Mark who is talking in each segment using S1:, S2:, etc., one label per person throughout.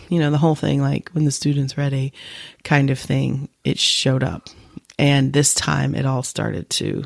S1: the whole thing, like when the student's ready kind of thing, it showed up. And this time it all started to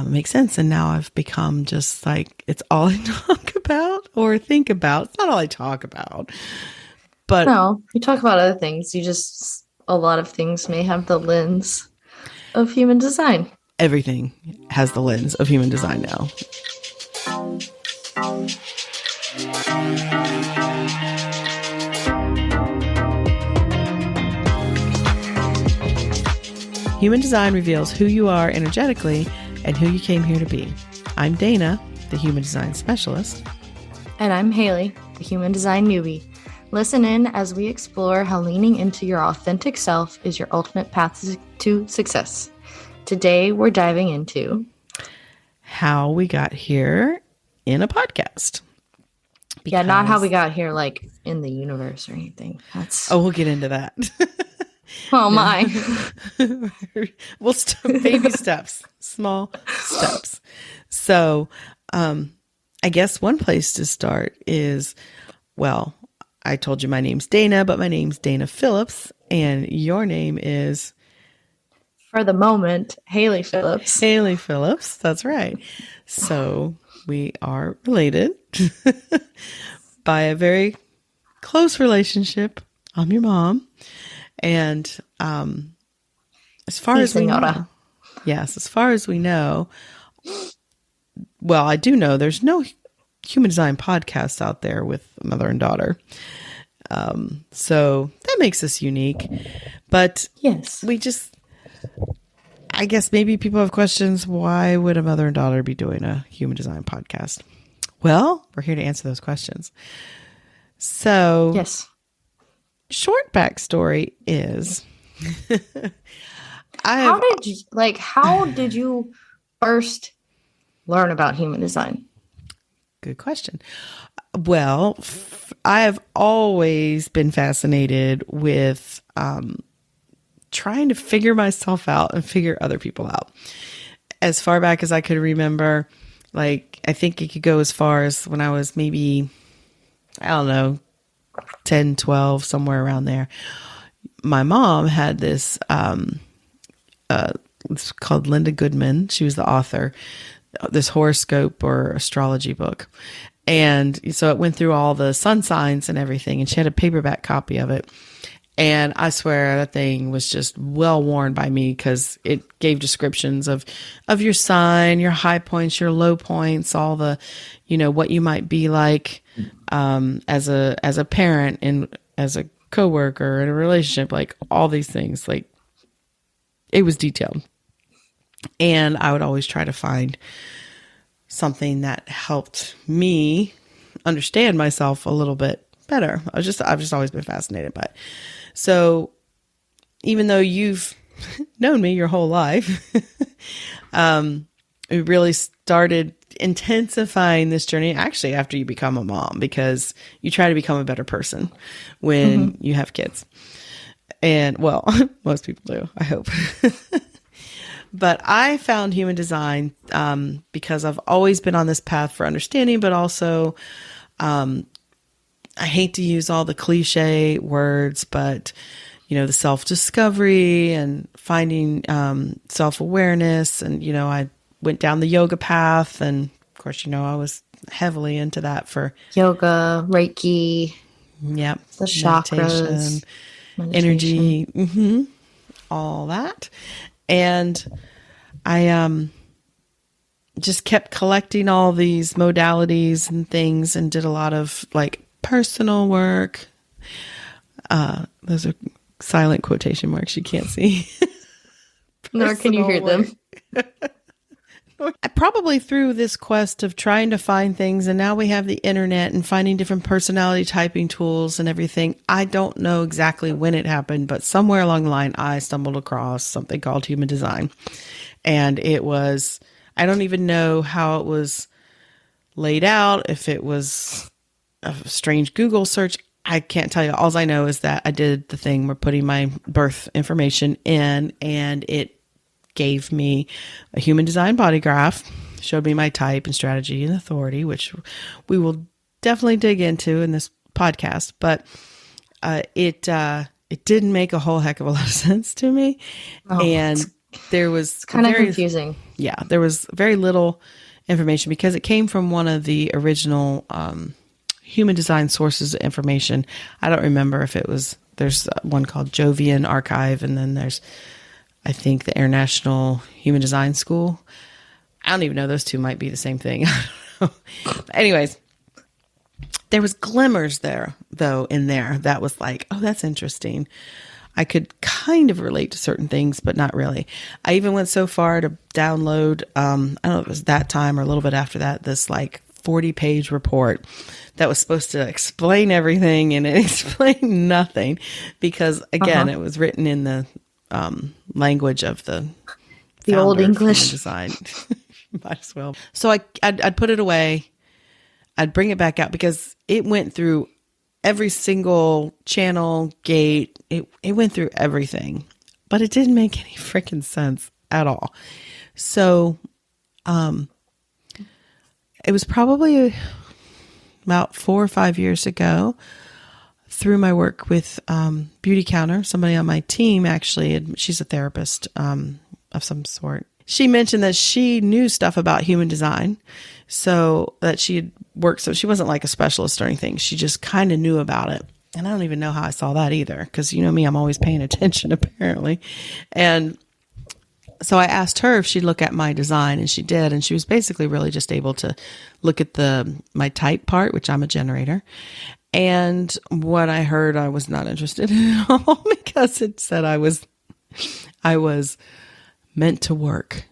S1: make sense. And now I've become just like, it's all I talk about or think about. It's not all I talk about, but
S2: No, you talk about other things. A lot of things may have the lens of human design.
S1: everything has the lens of human design now. Human design reveals who you are energetically and who you came here to be. I'm Dana, the human design specialist.
S2: And I'm Haley, the human design newbie. Listen in as we explore how leaning into your authentic self is your ultimate path to success. Today, we're diving into
S1: how we got here in a podcast.
S2: Yeah, not how we got here, like in the universe or anything.
S1: Oh, we'll get into that.
S2: Oh my.
S1: We'll baby steps, small steps. So, I guess one place to start is, well, I told you my name's Dana, but my name's Dana Phillips, and your name is,
S2: for the moment, Haley Phillips.
S1: Haley Phillips. That's right. So we are related by a very close relationship. I'm your mom. And as far as we know, yes, as far as we know, well, I do know there's no human design podcast out there with mother and daughter. So that makes us unique. But
S2: yes,
S1: I guess maybe people have questions. Why would a mother and daughter be doing a human design podcast? Well, we're here to answer those questions. So,
S2: yes.
S1: Short backstory is
S2: how did you first learn about human design?
S1: Good question. Well, I have always been fascinated with trying to figure myself out and figure other people out. As far back as I could remember, like I think it could go as far as when I was maybe, I don't know, 10, 12, somewhere around there. My mom had this, it's called Linda Goodman. She was the author, this horoscope or astrology book. And so it went through all the sun signs and everything. And she had a paperback copy of it. And I swear that thing was just well worn by me because it gave descriptions of your sign, your high points, your low points, all the, what you might be like as a parent and as a coworker in a relationship, like all these things. Like it was detailed. And I would always try to find something that helped me understand myself a little bit better. I've just always been fascinated by it. So even though you've known me your whole life, we really started intensifying this journey actually after you become a mom, because you try to become a better person when you have kids. And well, most people do, I hope. But I found human design because I've always been on this path for understanding, but also I hate to use all the cliche words, but, the self-discovery and finding self-awareness. And, I went down the yoga path. And of course, I was heavily into that for
S2: yoga, Reiki.
S1: Yep.
S2: The chakras,
S1: meditation. Energy, all that. And I just kept collecting all these modalities and things and did a lot of like personal work. Those are silent quotation marks you can't see.
S2: Nor can you hear them.
S1: I probably through this quest of trying to find things, and now we have the internet and finding different personality typing tools and everything. I don't know exactly when it happened, but somewhere along the line, I stumbled across something called human design. And it was, I don't even know how it was laid out, if it was a strange Google search. I can't tell you. All I know is that I did the thing where putting my birth information in, and it gave me a human design body graph, showed me my type and strategy and authority, which we will definitely dig into in this podcast, but it didn't make a whole heck of a lot of sense to me.
S2: Oh,
S1: And there was
S2: it's kind of confusing.
S1: Yeah, there was very little information because it came from one of the original human design sources of information. I don't remember if it was, there's one called Jovian Archive, and then there's, I think, the International Human Design School. I don't even know. Those two might be the same thing. Anyways, there was glimmers there, though, in there that was like, oh, that's interesting. I could kind of relate to certain things, but not really. I even went so far to download, I don't know if it was that time or a little bit after that, this like 40-page report that was supposed to explain everything, and it explained nothing because, again, it was written in the language of the
S2: old English
S1: design. Might as well. So I'd put it away. I'd bring it back out because it went through every single channel, gate. It went through everything, but it didn't make any freaking sense at all. So, it was probably about 4 or 5 years ago through my work with, Beauty Counter, somebody on my team, actually, she's a therapist, of some sort. She mentioned that she knew stuff about human design, so that she had worked. So she wasn't like a specialist or anything. She just kind of knew about it. And I don't even know how I saw that either. Cause you know me, I'm always paying attention apparently. And so I asked her if she'd look at my design, and she did. And she was basically really just able to look at my type part, which I'm a generator. And what I heard, I was not interested in at all because it said I was meant to work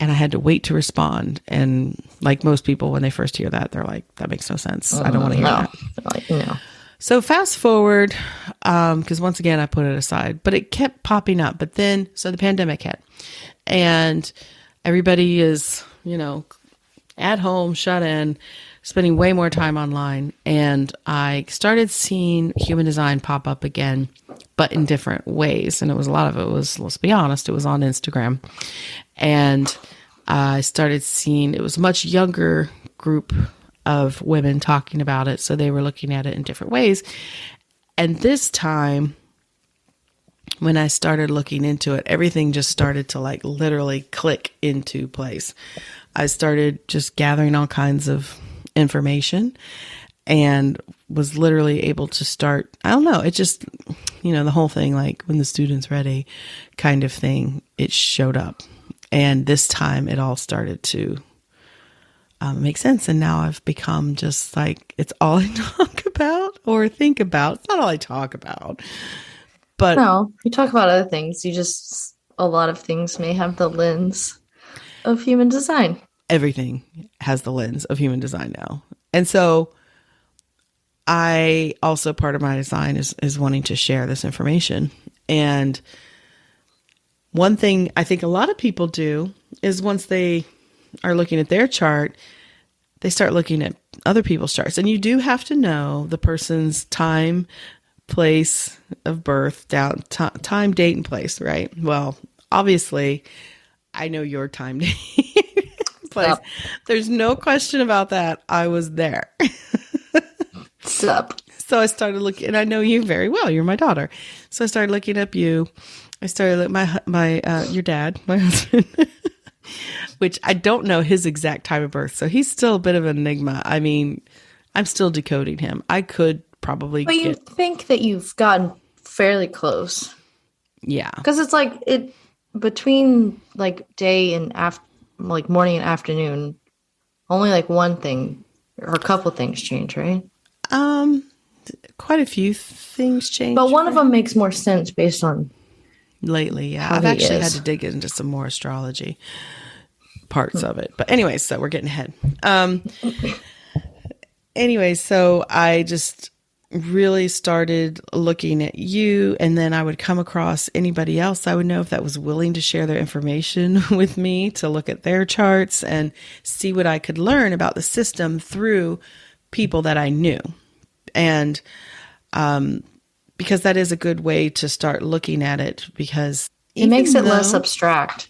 S1: and I had to wait to respond. And like most people, when they first hear that, they're like, that makes no sense. I don't want to hear that.
S2: Like, no.
S1: So fast forward, because once again, I put it aside, but it kept popping up. But then, so the pandemic hit and everybody is, at home, shut in, spending way more time online. And I started seeing human design pop up again, but in different ways. And a lot of it was, let's be honest, it was on Instagram. And I started seeing, it was a much younger group of women talking about it. So they were looking at it in different ways. And this time, when I started looking into it, everything just started to like literally click into place. I started just gathering all kinds of information and was literally able to start, I don't know, it just, the whole thing, like when the student's ready kind of thing, it showed up. And this time it all started to make sense. And now I've become just like, it's all I talk about or think about. It's not all I talk about. But
S2: no, you talk about other things. A lot of things may have the lens of human design.
S1: Everything has the lens of human design now. And so I also, part of my design is wanting to share this information. And one thing I think a lot of people do is once they are looking at their chart, they start looking at other people's charts. And you do have to know the person's time, place of birth, time, date, and place, right? Well, obviously, I know your time, date, place. Yep. There's no question about that. I was there.
S2: Sup.
S1: So I started looking, and I know you very well. You're my daughter. So I started looking up you. I started looking your dad, my husband, which I don't know his exact time of birth. So he's still a bit of an enigma. I mean, I'm still decoding him. I could probably
S2: But you think that you've gotten fairly close.
S1: Yeah.
S2: Because it's like between like day and like morning and afternoon, only like one thing or a couple things change, right?
S1: Quite a few things change.
S2: But one of them makes more sense based on
S1: lately, yeah. I've actually had to dig into some more astrology parts of it. But anyway, so we're getting ahead. Anyway, so I just really started looking at you, and then I would come across anybody else I would know if that was willing to share their information with me, to look at their charts and see what I could learn about the system through people that I knew. And because that is a good way to start looking at it, because
S2: it makes it less abstract.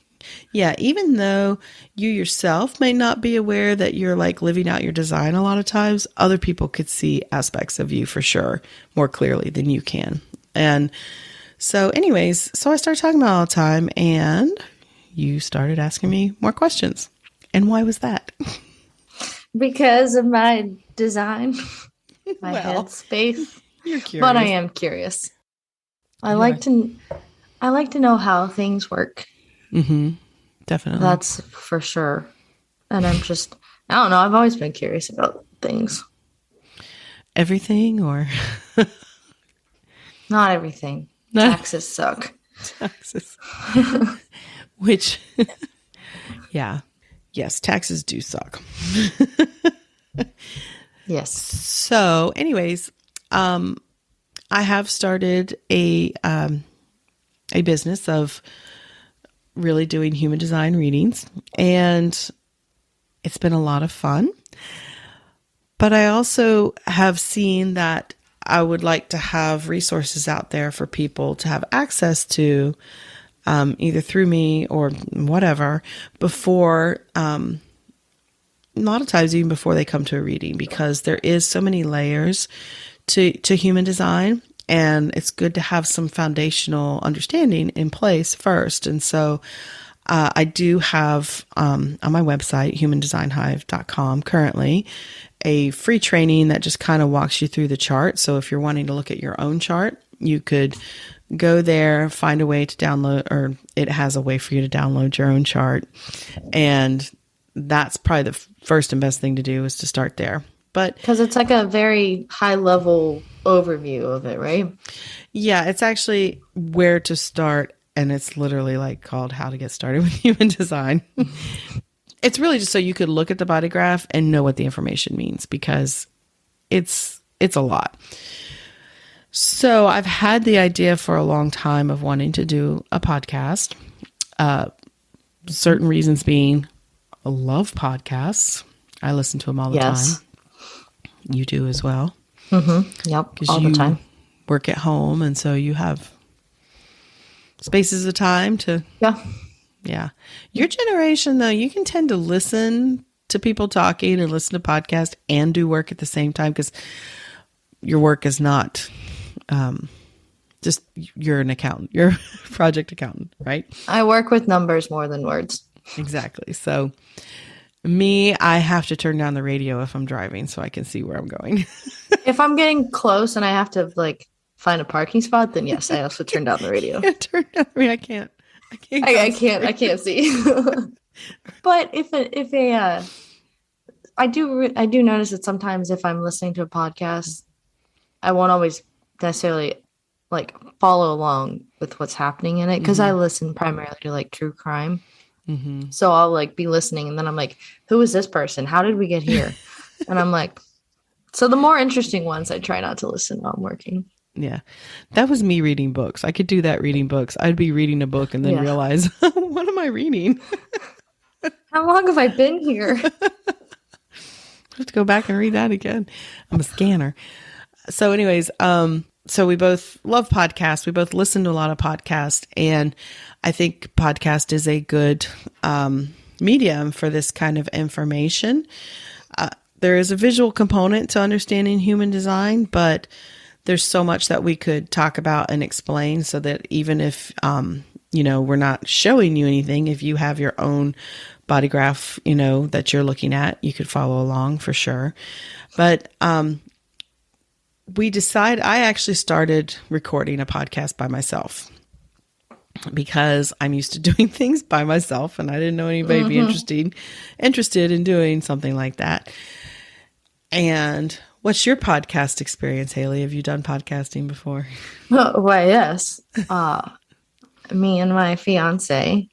S1: Yeah, even though you yourself may not be aware that you're like living out your design a lot of times, other people could see aspects of you for sure more clearly than you can. And so anyways, so I started talking about it all the time and you started asking me more questions. And why was that?
S2: Because of my design, my
S1: Well,
S2: headspace.
S1: You're curious.
S2: But I am curious. I like to know how things work.
S1: Mm-hmm. Definitely.
S2: That's for sure. And I don't know. I've always been curious about things.
S1: Everything or?
S2: Not everything. Taxes suck.
S1: Taxes. Which, yeah. Yes, taxes do suck.
S2: Yes.
S1: So anyways, I have started a business of really doing human design readings, and it's been a lot of fun. But I also have seen that I would like to have resources out there for people to have access to, either through me or whatever, before, a lot of times even before they come to a reading, because there is so many layers to human design, and it's good to have some foundational understanding in place first. And so I do have on my website, humandesignhive.com, currently a free training that just kind of walks you through the chart. So if you're wanting to look at your own chart, you could go there, find a way to download, or it has a way for you to download your own chart. And that's probably the first and best thing to do, is to start there. But
S2: because it's like a very high level overview of it, right?
S1: Yeah, it's actually where to start. And it's literally like called How to Get Started with Human Design. It's really just so you could look at the body graph and know what the information means, because it's a lot. So I've had the idea for a long time of wanting to do a podcast. Certain reasons being, I love podcasts. I listen to them all the time. You do as well.
S2: Mm-hmm. Yep, all the time.
S1: Work at home, and so you have spaces of time to... Yeah. Your generation, though, you can tend to listen to people talking and listen to podcasts and do work at the same time, because your work is not just, you're an accountant. You're a project accountant, right?
S2: I work with numbers more than words.
S1: Exactly. So me, I have to turn down the radio if I'm driving so I can see where I'm going.
S2: If I'm getting close and I have to like find a parking spot, then yes, I also turn down the radio.
S1: Turn down the radio. I can't.
S2: I can't see. But I do notice that sometimes if I'm listening to a podcast, I won't always necessarily like follow along with what's happening in it, because I listen primarily to like true crime. Mm-hmm. So I'll like be listening, and then I'm like, who is this person? How did we get here? And I'm like, so the more interesting ones, I try not to listen while I'm working.
S1: Yeah, that was me reading books. I could do that reading books. I'd be reading a book and then realize, what am I reading?
S2: How long have I been here?
S1: I have to go back and read that again. I'm a scanner. So anyways, so we both love podcasts. We both listen to a lot of podcasts, and I think podcast is a good medium for this kind of information. There is a visual component to understanding human design, but there's so much that we could talk about and explain, so that even if, we're not showing you anything, if you have your own body graph, that you're looking at, you could follow along for sure. But I actually started recording a podcast by myself, because I'm used to doing things by myself, and I didn't know anybody would be interested in doing something like that. And what's your podcast experience, Haley? Have you done podcasting before?
S2: Why, yes. Me and my fiance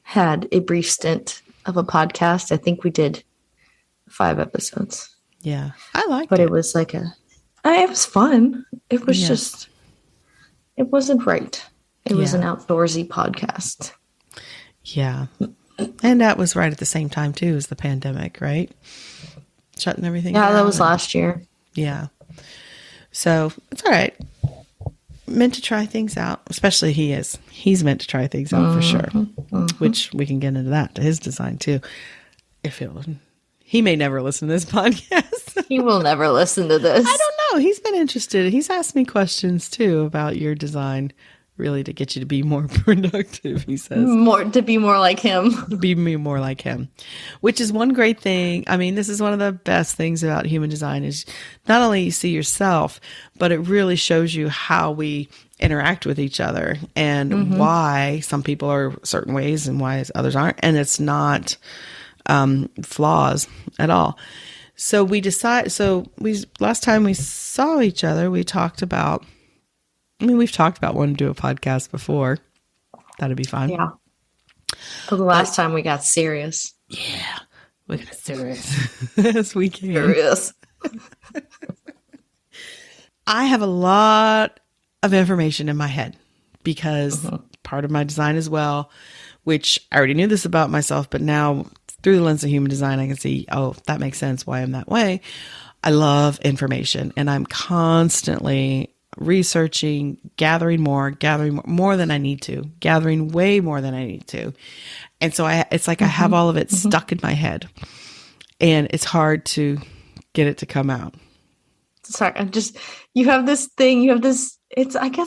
S2: had a brief stint of a podcast. I think we did 5 episodes.
S1: Yeah, I liked it.
S2: But it was like it was fun. It was just, it wasn't right. It was an outdoorsy podcast. Yeah.
S1: And that was right at the same time, too, as the pandemic, right? Shutting everything down.
S2: Yeah, that was last year.
S1: Yeah. So it's all right. meant to try things out, especially he is. He's meant to try things out for sure, which we can get into that, to his design too. He may never listen to this podcast.
S2: He will never listen to this.
S1: I don't know. He's been interested. He's asked me questions too about your design, really to get you to be more productive, he says.
S2: To be more like him.
S1: Be more like him, which is one great thing. I mean, this is one of the best things about human design is not only you see yourself, but it really shows you how we interact with each other and why some people are certain ways and why others aren't. And it's not flaws at all. So last time we saw each other, we talked about, we've talked about wanting to do a podcast before. That'd be fun.
S2: Yeah. But the last time we got serious.
S1: Yeah. We got serious. Yes, we can.
S2: Serious.
S1: I have a lot of information in my head because part of my design as well, which I already knew this about myself, but now through the lens of human design, I can see, oh, that makes sense why I'm that way. I love information and I'm constantly researching, gathering more than I need to, gathering way more than I need to. And so it's like I have all of it stuck in my head and it's hard to get it to come out.
S2: Sorry, I guess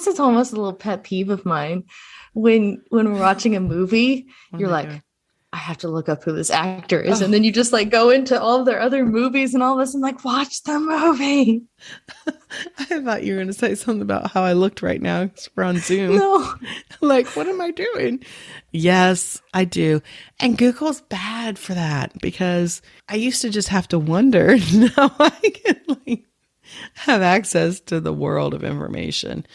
S2: it's almost a little pet peeve of mine. When we're watching a movie, you're like, I have to look up who this actor is. And then you just like go into all of their other movies and all this and like, watch the movie.
S1: I thought you were going to say something about how I looked right now because we're on Zoom. No. Like, what am I doing? Yes, I do. And Google's bad for that because I used to just have to wonder. Now I can have access to the world of information.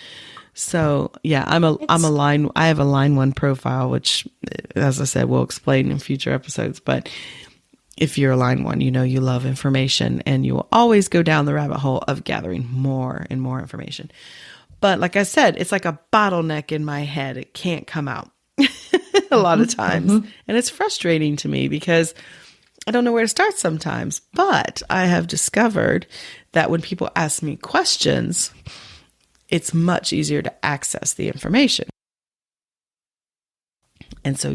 S1: So yeah, I have a line one profile, which as I said, we'll explain in future episodes. But if you're a line one, you love information and you will always go down the rabbit hole of gathering more and more information. But like I said, it's like a bottleneck in my head. It can't come out a lot of times. And it's frustrating to me because I don't know where to start sometimes. But I have discovered that when people ask me questions, it's much easier to access the information. And so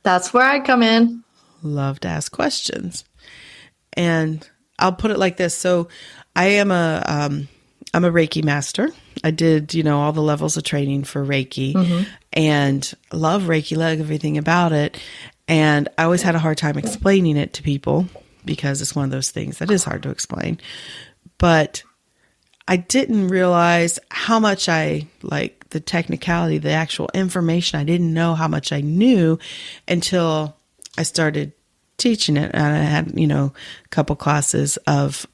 S2: that's where I come in.
S1: Love to ask questions. And I'll put it like this. So I am I'm a Reiki master. I did, all the levels of training for Reiki and love Reiki, love everything about it. And I always had a hard time explaining it to people because it's one of those things that is hard to explain. But I didn't realize how much I like the technicality, the actual information. I didn't know how much I knew until I started teaching it. And I had, a couple classes of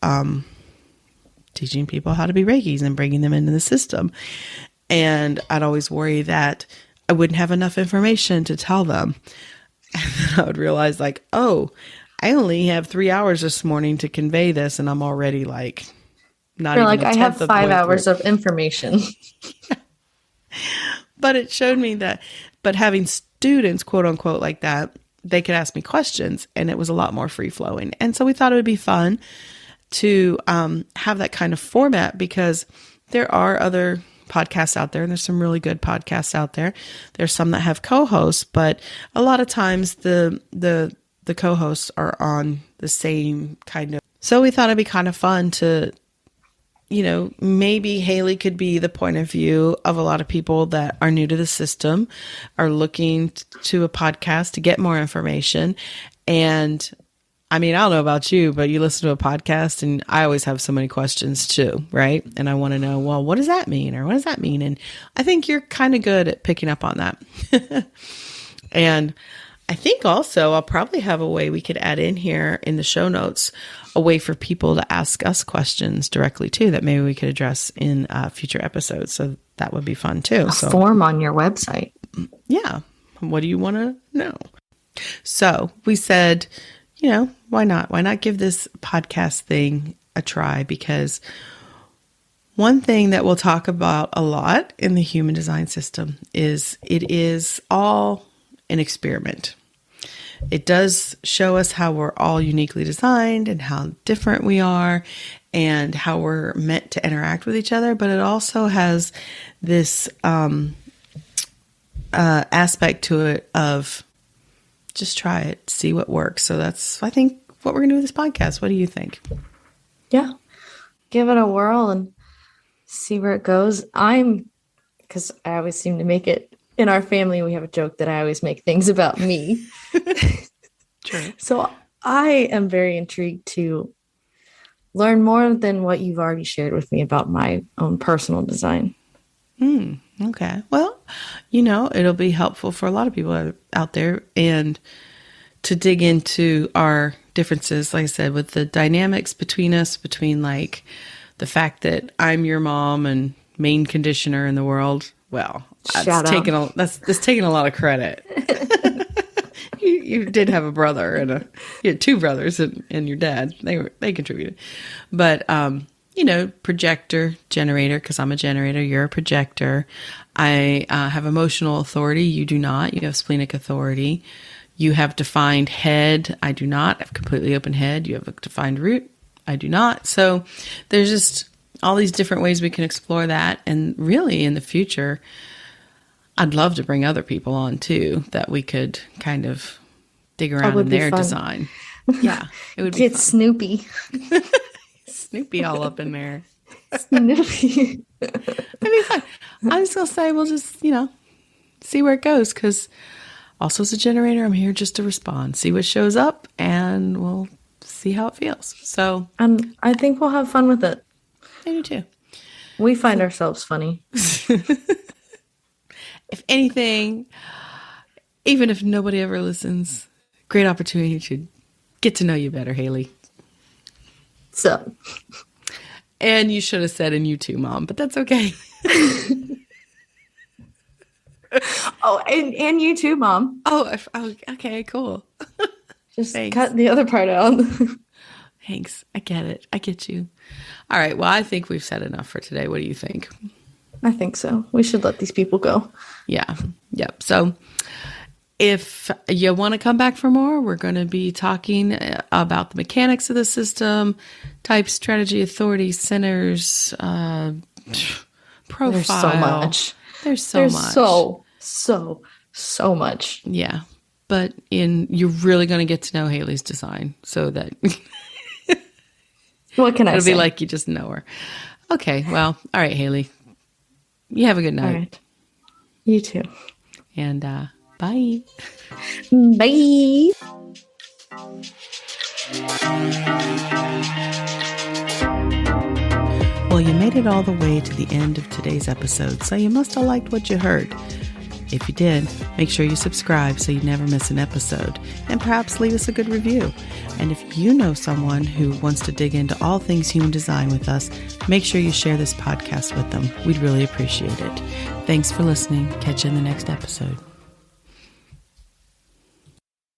S1: teaching people how to be Reikis and bringing them into the system. And I'd always worry that I wouldn't have enough information to tell them. And then I would realize I only have 3 hours this morning to convey this. And I'm already not
S2: You're
S1: even
S2: I have 5 hours of information.
S1: But it showed me that, but having students, quote unquote, like that, they could ask me questions and it was a lot more free flowing. And so we thought it would be fun to have that kind of format because there are other podcasts out there and there's some really good podcasts out there. There's some that have co-hosts, but a lot of times the co-hosts are on the same kind of, so we thought it'd be kind of fun to, maybe Haley could be the point of view of a lot of people that are new to the system, are looking to a podcast to get more information. And I don't know about you, but you listen to a podcast and I always have so many questions too, right? And I want to know, well, what does that mean? Or what does that mean? And I think you're kind of good at picking up on that. And I think also I'll probably have a way we could add in here in the show notes, a way for people to ask us questions directly too, that maybe we could address in future episodes. So that would be fun too.
S2: A form on your website.
S1: Yeah. What do you want to know? So we said, why not? Why not give this podcast thing a try? Because one thing that we'll talk about a lot in the human design system is it is all an experiment. It does show us how we're all uniquely designed and how different we are. and how we're meant to interact with each other, but it also has this aspect to it of just try it, see what works. So that's, I think, what we're going to do with this podcast. What do you think?
S2: Yeah. Give it a whirl and see where it goes. Because I always seem to make it, in our family, we have a joke that I always make things about me.
S1: True.
S2: So I am very intrigued to learn more than what you've already shared with me about my own personal design.
S1: Okay. Well, it'll be helpful for a lot of people out there, and to dig into our differences, like I said, with the dynamics between us, between like the fact that I'm your mom and main conditioner in the world. Well, that's taking a lot of credit. You did have a brother and you had two brothers and your dad. They contributed, but projector, generator, because I'm a generator. You're a projector. I have emotional authority. You do not. You have splenic authority. You have defined head. I do not. I have completely open head. You have a defined root. I do not. So there's just all these different ways we can explore that. And really in the future, I'd love to bring other people on too, that we could kind of dig around in their design. Yeah. It would be fun.
S2: Snoopy.
S1: Snoopy all up in there.
S2: Snoopy.
S1: It'd be fun. I was going to say, we'll just, see where it goes. Because also as a generator, I'm here just to respond, see what shows up, and we'll see how it feels. So,
S2: I think we'll have fun with it.
S1: I do too.
S2: We find ourselves funny.
S1: If anything, even if nobody ever listens, great opportunity to get to know you better, Haley.
S2: So.
S1: And you should have said, and you too, Mom, but that's okay.
S2: Oh, and you too, Mom.
S1: Oh, okay, cool.
S2: Just
S1: Thanks.
S2: cut the other part out.
S1: Thanks. I get it. I get you. All right. Well, I think we've said enough for today. What do you think?
S2: I think so. We should let these people go.
S1: Yeah. Yep. So if you want to come back for more, we're going to be talking about the mechanics of the system, type, strategy, authority, centers, profile.
S2: There's so much.
S1: There's much.
S2: So much.
S1: Yeah. But you're really going to get to know Haley's design so that
S2: what can I say?
S1: It'll be like you just know her. Okay. Well, all right, Haley. You have a good night.
S2: All right. You too.
S1: And bye.
S2: Bye.
S1: Well, you made it all the way to the end of today's episode, so you must have liked what you heard. If you did, make sure you subscribe so you never miss an episode, and perhaps leave us a good review. And if you know someone who wants to dig into all things human design with us, make sure you share this podcast with them. We'd really appreciate it. Thanks for listening. Catch you in the next episode.